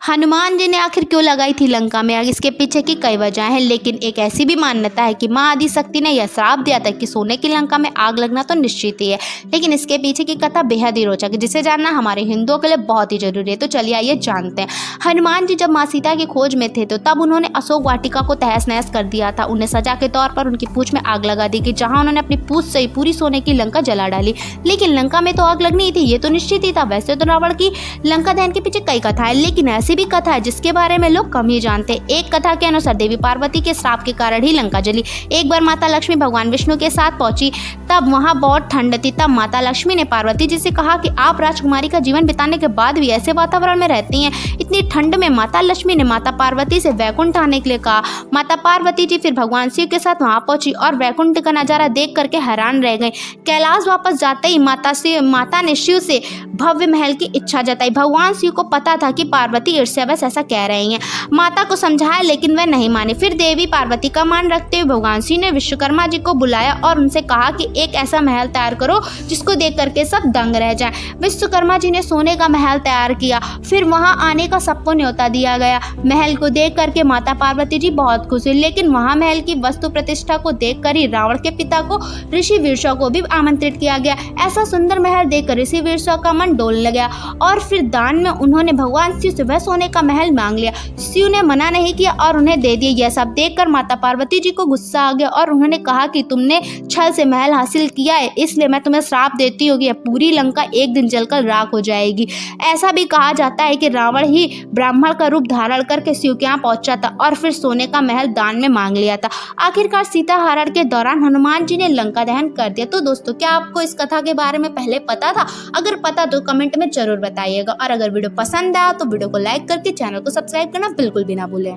हनुमान जी ने आखिर क्यों लगाई थी लंका में आग? इसके पीछे की कई वजह हैं, लेकिन एक ऐसी भी मान्यता है कि माँ आदिशक्ति ने यह श्राप दिया था कि सोने की लंका में आग लगना तो निश्चित ही है, लेकिन इसके पीछे की कथा बेहद ही रोचक है, जिसे जानना हमारे हिंदुओं के लिए बहुत ही जरूरी है। तो चलिए आइए जानते हैं। हनुमान जी जब माँ सीता की खोज में थे तो तब उन्होंने अशोक वाटिका को तहस नहस कर दिया था। उन्हें सजा के तौर पर उनकी पूंछ में आग लगा दी गई, जहाँ उन्होंने अपनी पूंछ से ही पूरी सोने की लंका जला डाली। लेकिन लंका में तो आग लगनी ही थी, ये तो निश्चित ही था। वैसे तो रावण की लंका दहन के पीछे कई कथा है, लेकिन ऐसी भी कथा है जिसके बारे में लोग कम ही जानते। एक कथा के अनुसार देवी पार्वती के श्राप के कारण ही लंका जली। एक बार माता लक्ष्मी भगवान विष्णु के साथ पहुंची, तब वहां बहुत ठंड थी। तब माता लक्ष्मी ने पार्वती जी से कहा कि आप राजकुमारी का जीवन बिताने के बाद भी ऐसे वातावरण में रहती हैं, इतनी ठंड में। माता लक्ष्मी ने माता पार्वती से वैकुंठ आने के लिए कहा। माता पार्वती जी फिर भगवान शिव के साथ वहां पहुंची और वैकुंठ का नजारा देख करके हैरान रह गई। कैलाश वापस जाते ही माता ने शिव से भव्य महल की इच्छा जताई। भगवान शिव को पता था कि पार्वती ईर्ष्यावश ऐसा कह रही हैं। माता को समझाया, लेकिन वह नहीं मानी। फिर देवी पार्वती का मान रखते हुए भगवान शिव ने विश्वकर्मा जी को बुलाया और उनसे कहा कि एक ऐसा महल तैयार करो जिसको देख करके सब दंग रह जाएं। विश्वकर्मा जी ने सोने का महल तैयार किया। फिर वहां आने का सबको न्योता दिया गया। महल को देख करके माता पार्वती जी बहुत खुश हुई, लेकिन वहां महल की वस्तु प्रतिष्ठा को देखकर ही रावण के पिता को ऋषि वीरश्व को भी आमंत्रित किया गया। ऐसा सुंदर महल देखकर ऋषि वीरश्व का मन डोलने लगा और फिर दान में उन्होंने भगवान शिव से वह सोने का महल मांग लिया। शिव ने मना नहीं किया और उन्हें दे दिया। यह सब देखकर माता पार्वती जी को गुस्सा आ गया और उन्होंने कहा कि तुमने छल से महल हासिल किया है, इसलिए मैं तुम्हें श्राप देती हूँ कि पूरी लंका एक दिन जलकर राख हो जाएगी। ऐसा भी कहा जाता है कि रावण ही ब्राह्मण का रूप धारण करके शिव के यहाँ पहुंचा था और फिर सोने का महल दान में मांग लिया था। आखिरकार सीता हरण के दौरान हनुमान जी ने लंका दहन कर दिया। तो दोस्तों, क्या आपको इस कथा के बारे में पहले पता था? अगर पता तो कमेंट में जरूर बताइएगा, और अगर वीडियो पसंद आया तो वीडियो को लाइक करके चैनल को सब्सक्राइब करना बिल्कुल भी ना भूलें।